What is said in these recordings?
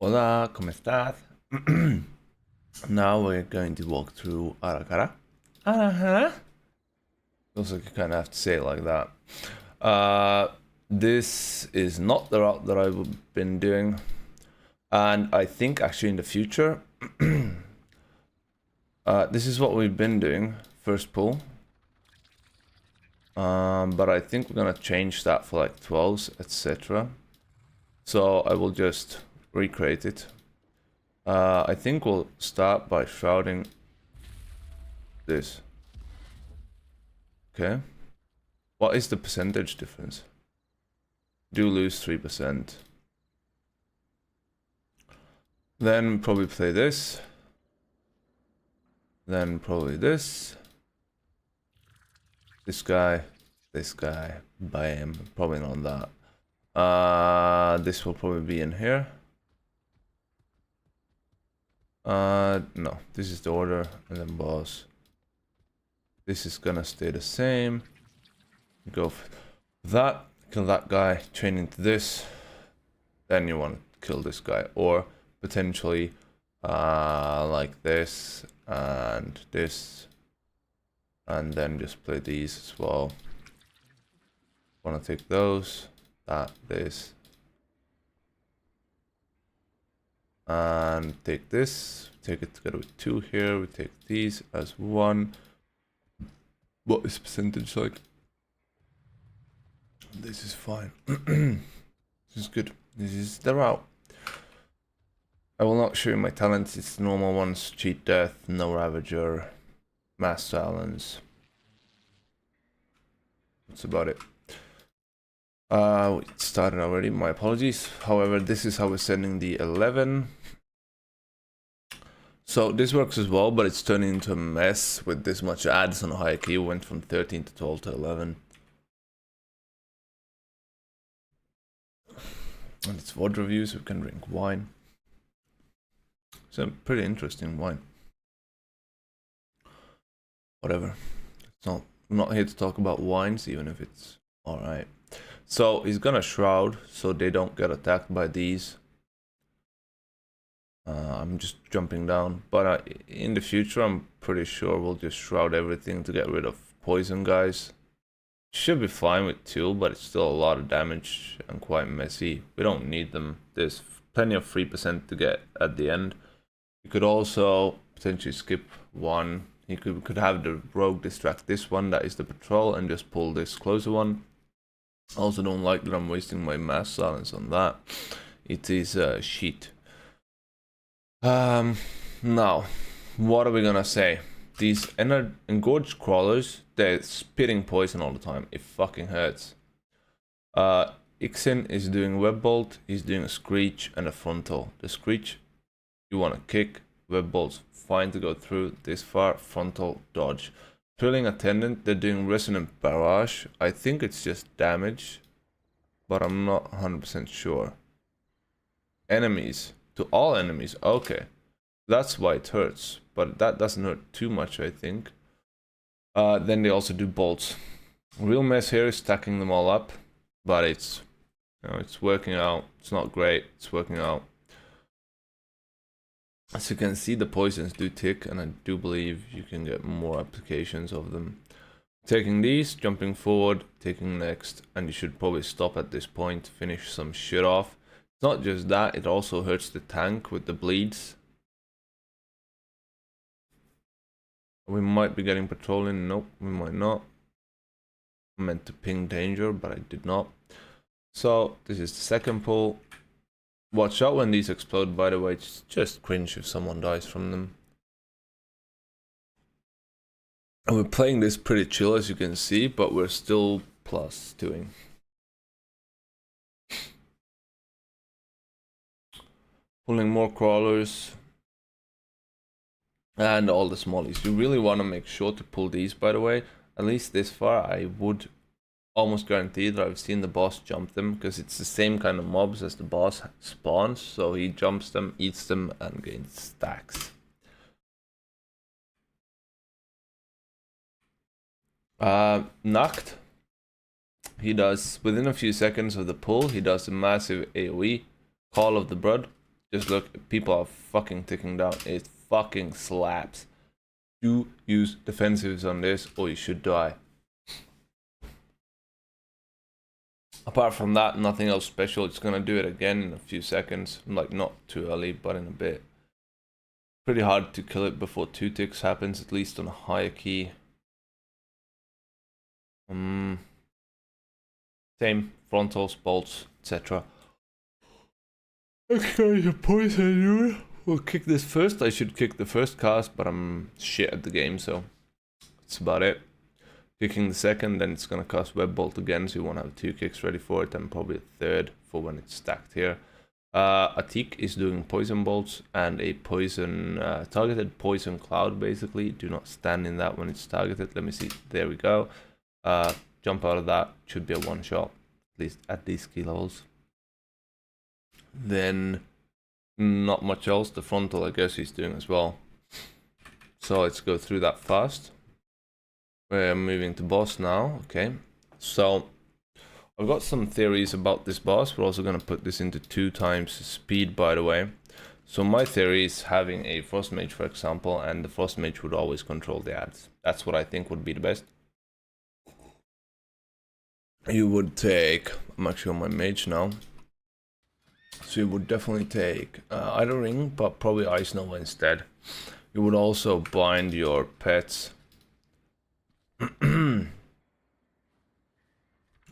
Hola, ¿cómo estás? Now we're going to walk through Aracara. Aracara? Looks like you kind of have to say it like that. This is not the route that I've been doing. And I think actually in the future, this is what we've been doing, first pull. But I think we're gonna change that for like 12s, etc. So I will just recreate it. I think we'll start by shrouding this. Okay. What is the percentage difference? Do lose 3%. Then probably play this. Then probably this. This guy. Bam. Probably not that. This will probably be in here. No. This is the order. And then boss. This is gonna stay the same. Go for that. Kill that guy. Chain into this. Then you want to kill this guy. Or potentially like this and this, and then just play these as well. Want to take those, this, and take this, take it together with 2 here. We take these as 1. What is percentage like? This is fine. This is good. This is the route. I will not show you my talents. It's the normal ones: cheat death, no ravager, mass silence. That's about it. It started already, my apologies. However, this is how we're sending the 11. So this works as well, but it's turning into a mess with this much ads on high key. We went from 13 to 12 to 11. And it's VOD reviews, we can drink wine. It's a pretty interesting wine. Whatever. I'm not here to talk about wines, even if it's alright. So he's gonna shroud so they don't get attacked by these. I'm just jumping down, but in the future I'm pretty sure we'll just shroud everything to get rid of poison guys. Should be fine with 2, but it's still a lot of damage and quite messy. We don't need them. There's plenty of 3% to get at the end. You could also potentially skip 1. You could have the rogue distract this one, that is the patrol, and just pull this closer one. I also don't like that I'm wasting my mass silence on that. It is a sheet. Now, what are we gonna say? These engorged crawlers, they're spitting poison all the time. It fucking hurts. Ixin is doing web bolt, he's doing a screech and a frontal. The screech, you want to kick. Web bolt's fine to go through this far. Frontal, dodge. Thrilling attendant, they're doing resonant barrage. I think it's just damage, but I'm not 100% sure. Enemies, to all enemies, okay. That's why it hurts, but that doesn't hurt too much, I think. Then they also do bolts. Real mess here is stacking them all up, but it's, it's working out. It's not great, it's working out. As you can see, the poisons do tick, and I do believe you can get more applications of them. Taking these, jumping forward, taking next, and you should probably stop at this point, finish some shit off. It's not just that, it also hurts the tank with the bleeds. We might be getting patrolling. Nope, we might not. I meant to ping danger, but I did not. So this is the second pull. Watch out when these explode, by the way. It's just cringe if someone dies from them. And we're playing this pretty chill, as you can see, but we're still +2ing. Pulling more crawlers. And all the smallies. You really want to make sure to pull these, by the way. At least this far, I would almost guarantee that I've seen the boss jump them, because it's the same kind of mobs as the boss spawns. So he jumps them, eats them, and gains stacks. Nacht. He does, within a few seconds of the pull, he does a massive AoE, Call of the Blood. Just look, people are fucking ticking down. It fucking slaps. Do use defensives on this or you should die. Apart from that, nothing else special. It's gonna do it again in a few seconds. Like, not too early, but in a bit. Pretty hard to kill it before 2 ticks happens, at least on a higher key. Same, frontals, bolts, etc. Okay, the poison you. We'll kick this first. I should kick the first cast, but I'm shit at the game, so that's about it. Kicking the second, then it's gonna cast web bolt again, so you want to have 2 kicks ready for it, and probably a third for when it's stacked here. Atik is doing poison bolts and a poison targeted poison cloud. Basically, do not stand in that when it's targeted. Let me see. There we go. Jump out of that. Should be a one shot, at least at these key levels. Then not much else. The frontal, I guess he's doing as well. So let's go through that fast. We're moving to boss now. Okay, so I've got some theories about this boss. We're also going to put this into 2 times speed, by the way. So my theory is having a Frost Mage, for example, and the Frost Mage would always control the ads. That's what I think would be the best. You would take, I'm actually on my mage now. So you would definitely take either ring, but probably Ice Nova instead. You would also bind your pets.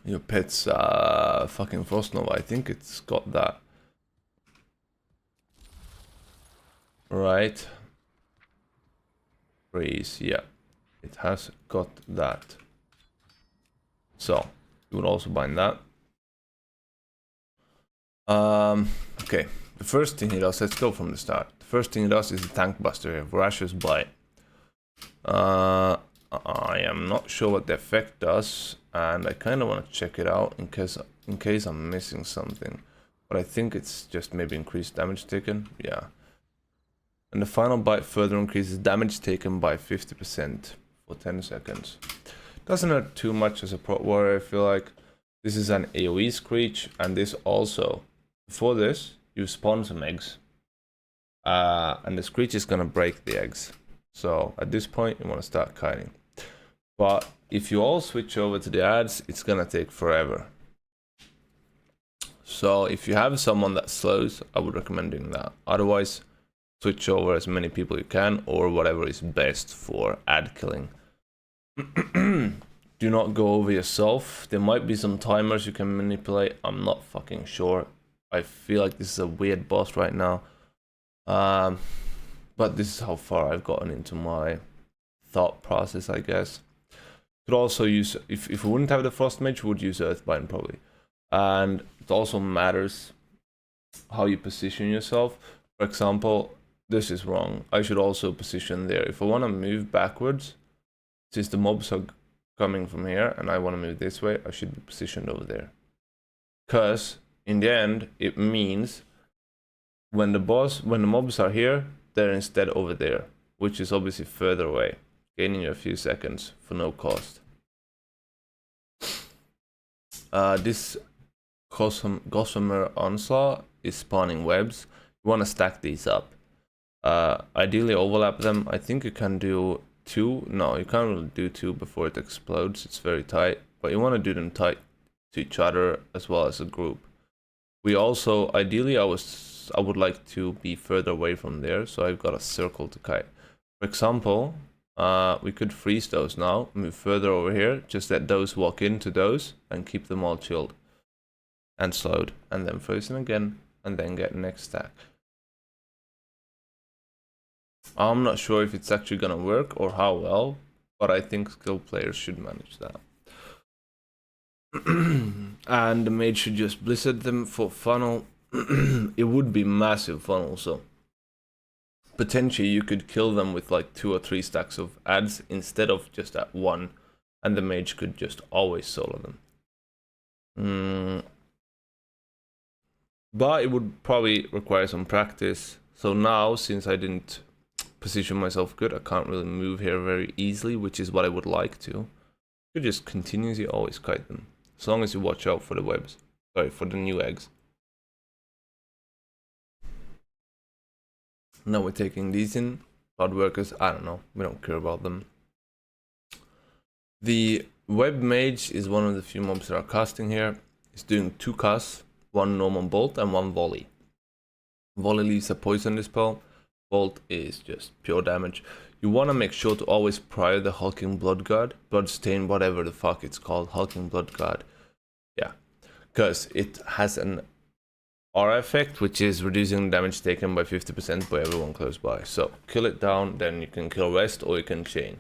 Your pet's fucking Frost Nova. I think it's got that. Right. Freeze, yeah. It has got that. So, you would also bind that. Okay. The first thing he does, let's go from the start. The first thing he does is the Tank Buster here, Voracious Bite. I am not sure what the effect does, and I kind of want to check it out in case I'm missing something. But I think it's just maybe increased damage taken. Yeah. And the final bite further increases damage taken by 50% for 10 seconds. Doesn't hurt too much as a prot warrior, I feel like. This is an AoE Screech, and this also, before this, you spawn some eggs. And the Screech is gonna break the eggs. So at this point, you want to start kiting. But if you all switch over to the ads, it's gonna take forever. So if you have someone that slows, I would recommend doing that. Otherwise, switch over as many people you can, or whatever is best for ad killing. Do not go over yourself. There might be some timers you can manipulate. I'm not fucking sure. I feel like this is a weird boss right now. But this is how far I've gotten into my thought process, I guess. Could also use, if we wouldn't have the Frost Mage, we would use Earthbind probably. And it also matters how you position yourself. For example, this is wrong. I should also position there. If I want to move backwards, since the mobs are coming from here and I want to move this way, I should be positioned over there. Because in the end, it means when the mobs are here, they're instead over there, which is obviously further away, gaining you a few seconds for no cost. This Gossamer Onslaught is spawning webs. You want to stack these up. Ideally overlap them. I think you can do 2. No, you can't really do 2 before it explodes. It's very tight. But you want to do them tight to each other as well as a group. We also, ideally, I would like to be further away from there, so I've got a circle to kite. For example, we could freeze those now, move further over here, just let those walk into those, and keep them all chilled. And slowed, and then frozen again, and then get next stack. I'm not sure if it's actually gonna work or how well, but I think skilled players should manage that. And the mage should just blizzard them for funnel. It would be massive funnel, so potentially you could kill them with like 2 or 3 stacks of ads instead of just at 1, and the mage could just always solo them. But it would probably require some practice. So now, since I didn't position myself good, I can't really move here very easily, which is what I would like to. You just continuously always kite them, as long as you watch out for the webs. Sorry, for the new eggs. Now we're taking these in. Cloud workers, I don't know. We don't care about them. The web mage is one of the few mobs that are casting here. It's doing 2 casts, 1 normal bolt and 1 volley. Volley leaves a poison dispel. Bolt is just pure damage. You want to make sure to always prior the Hulking Bloodguard, Bloodstain, whatever the fuck it's called, Hulking Bloodguard. Yeah, because it has an aura effect, which is reducing damage taken by 50% by everyone close by. So kill it down, then you can kill rest or you can chain.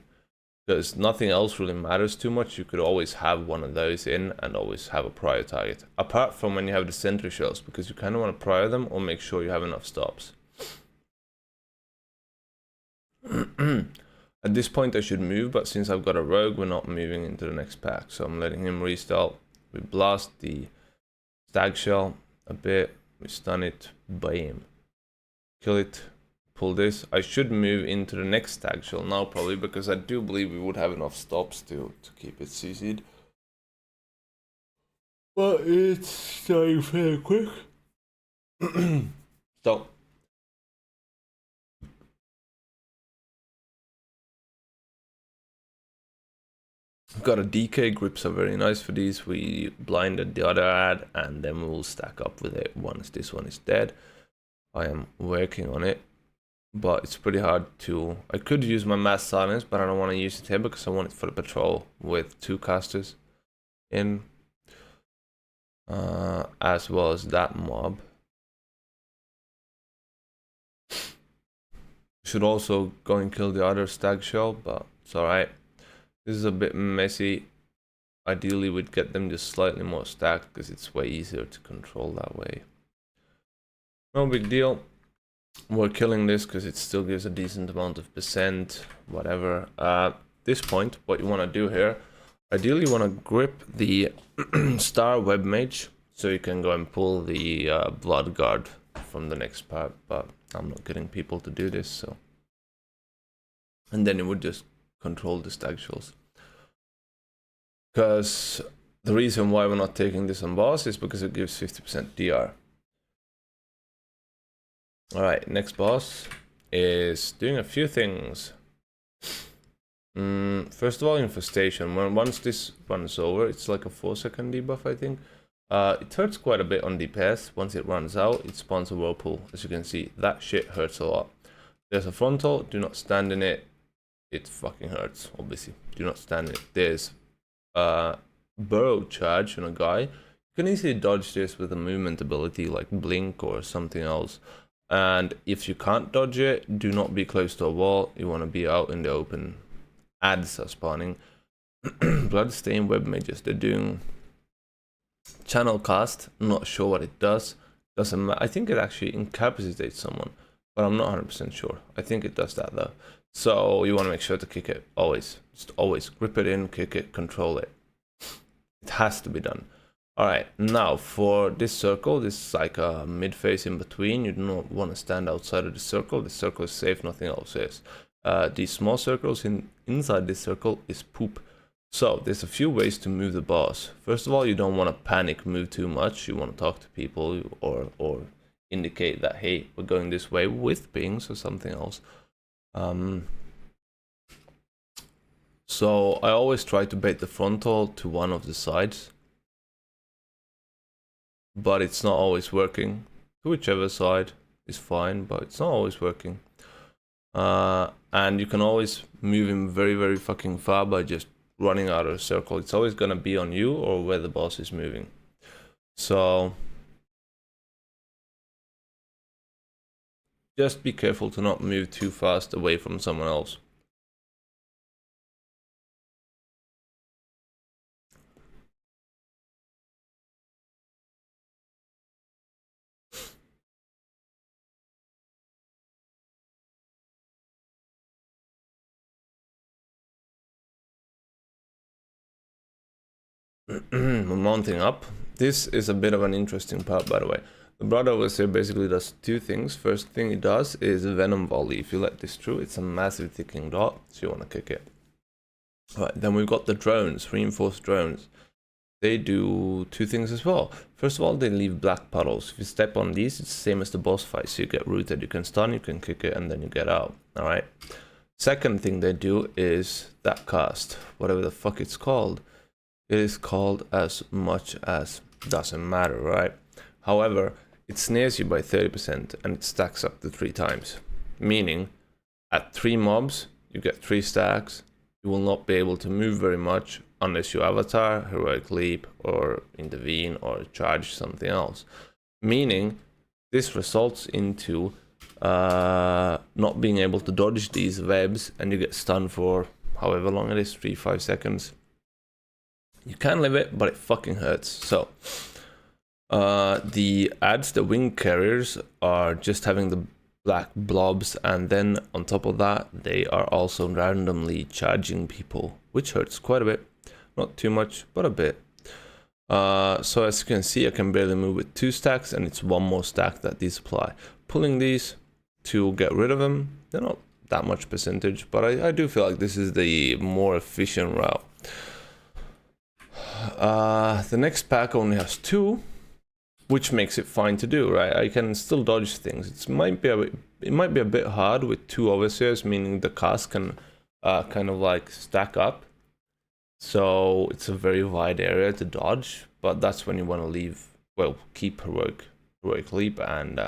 Because nothing else really matters too much. You could always have one of those in and always have a prior target. Apart from when you have the sentry shells, because you kind of want to prior them or make sure you have enough stops. At this point I should move, but since I've got a rogue, we're not moving into the next pack. So I'm letting him restart. We blast the stag shell a bit. We stun it. Bam. Kill it. Pull this. I should move into the next stag shell now probably, because I do believe we would have enough stops to keep it CC'd. But it's dying fairly quick. So got a DK. Grips are very nice for these. We blinded the other ad and then we will stack up with it once this one is dead. I am working on it, but it's pretty hard to... I could use my mass silence, but I don't want to use it here because I want it for the patrol with 2 casters in, as well as that mob. Should also go and kill the other stag shell, but it's alright. This is a bit messy. Ideally we'd get them just slightly more stacked because it's way easier to control that way. No big deal. We're killing this because it still gives a decent amount of percent, whatever. At this point, what you want to do here, ideally you want to grip the star web mage so you can go and pull the blood guard from the next part, but I'm not getting people to do this, so. And then it would just control the stag shells. Because the reason why we're not taking this on boss is because it gives 50% DR. Alright, next boss is doing a few things. First of all, infestation. Once this runs over, it's like a 4-second debuff, I think. It hurts quite a bit on DPS. Once it runs out, it spawns a whirlpool. As you can see, that shit hurts a lot. There's a frontal, do not stand in it. It fucking hurts, obviously. Do not stand in it. There's a burrow charge on a guy. You can easily dodge this with a movement ability like blink or something else. And if you can't dodge it, do not be close to a wall. You want to be out in the open. Ads are spawning. Bloodstain web mages, they're doing channel cast. I'm not sure what it does. Doesn't matter. I think it actually incapacitates someone, but I'm not 100% sure. I think it does that though. So you want to make sure to kick it always. Just always grip it in, kick it, control it. It has to be done. Alright, now for this circle, this is like a mid phase in between. You do not want to stand outside of the circle. The circle is safe, nothing else is. These small circles inside this circle is poop. So there's a few ways to move the boss. First of all, you don't want to panic move too much. You want to talk to people or indicate that, hey, we're going this way with pings or something else. So I always try to bait the frontal to one of the sides, but it's not always working. To whichever side is fine, but it's not always working. And you can always move him very, very fucking far by just running out of a circle. It's always gonna be on you or where the boss is moving. So just be careful to not move too fast away from someone else. We're mounting up. This is a bit of an interesting part, by the way. The brother over here basically does 2 things. First thing he does is Venom Volley. If you let this through, it's a massive ticking dot, so you want to kick it. Alright, then we've got the drones, reinforced drones. they do two things as well. First of all, they leave black puddles. If you step on these, it's the same as the boss fight. So you get rooted, you can stun, you can kick it, and then you get out. All right. Second thing they do is that cast, whatever the fuck it's called. It is called as much as doesn't matter, right? However, it snares you by 30% and it stacks up to 3 times. Meaning, at 3 mobs, you get 3 stacks. You will not be able to move very much unless you avatar, heroic leap, or intervene, or charge something else. Meaning, this results into not being able to dodge these webs, and you get stunned for however long it is, 3-5 seconds. You can live it, but it fucking hurts. So the adds, the wing carriers, are just having the black blobs, and then on top of that they are also randomly charging people, which hurts quite a bit. Not too much, but a bit. So as you can see, I can barely move with 2 stacks, and it's 1 more stack that these apply. Pulling these to get rid of them, they're not that much percentage, but I do feel like this is the more efficient route. The next pack only has 2, which makes it fine to do, right? I can still dodge things. It might be a bit hard with 2 overseers, meaning the cast can kind of like stack up. So it's a very wide area to dodge, but that's when you want to leave, well, keep heroic leap and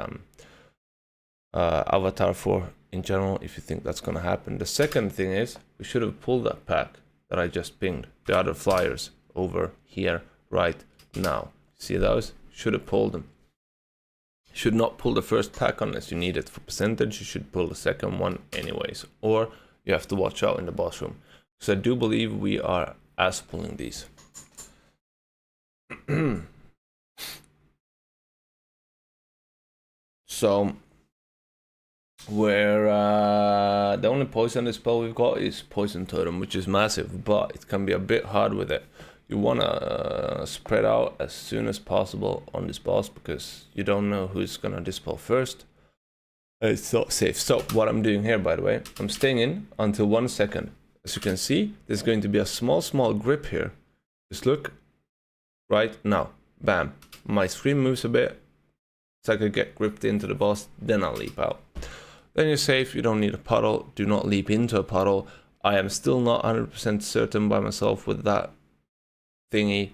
avatar for in general, if you think that's going to happen. The second thing is, we should have pulled that pack that I just pinged, the other flyers over here right now. See those? Should have pulled them. Should not pull the first pack unless you need it for percentage. You should pull the second one anyways, or you have to watch out in the boss room, because I do believe we are as pulling these. So where the only poison spell we've got is Poison Totem, which is massive, but it can be a bit hard with it. You want to spread out as soon as possible on this boss, because you don't know who's going to dispel first. It's not safe. So what I'm doing here, by the way, I'm staying in until 1 second. As you can see, there's going to be a small grip here. Just look right now. Bam. My screen moves a bit, so I could get gripped into the boss, then I'll leap out. Then you're safe. You don't need a puddle. Do not leap into a puddle. I am still not 100% certain by myself with that thingy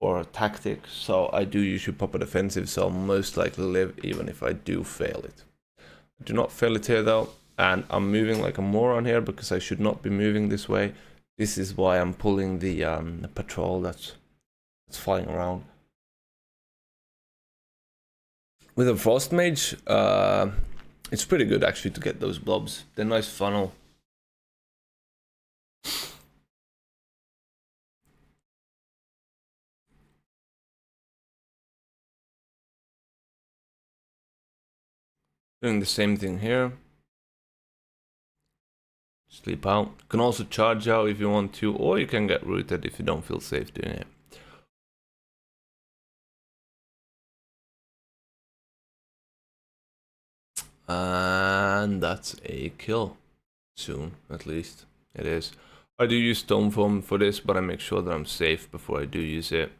or tactic, so I do usually pop a defensive, so I'll most likely live even if I do fail it. I do not fail it here though, and I'm moving like a moron here because I should not be moving this way. This is why I'm pulling the patrol that's flying around. With a Frost Mage, it's pretty good actually to get those blobs. They're nice funnel. Doing the same thing here. Sleep out. You can also charge out if you want to, or you can get rooted if you don't feel safe doing it. And that's a kill. Soon, at least. It is. I do use Stone Foam for this, but I make sure that I'm safe before I do use it.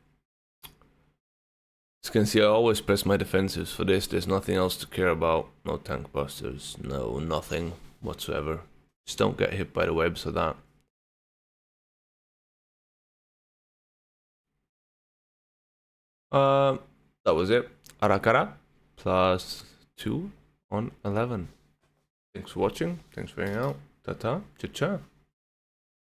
As you can see, I always press my defensives for this. There's nothing else to care about. No tank busters, no nothing whatsoever. Just don't get hit by the webs of that. That was it. Arakara plus 2 on 11. Thanks for watching. Thanks for hanging out. Ta-ta. Cha-cha.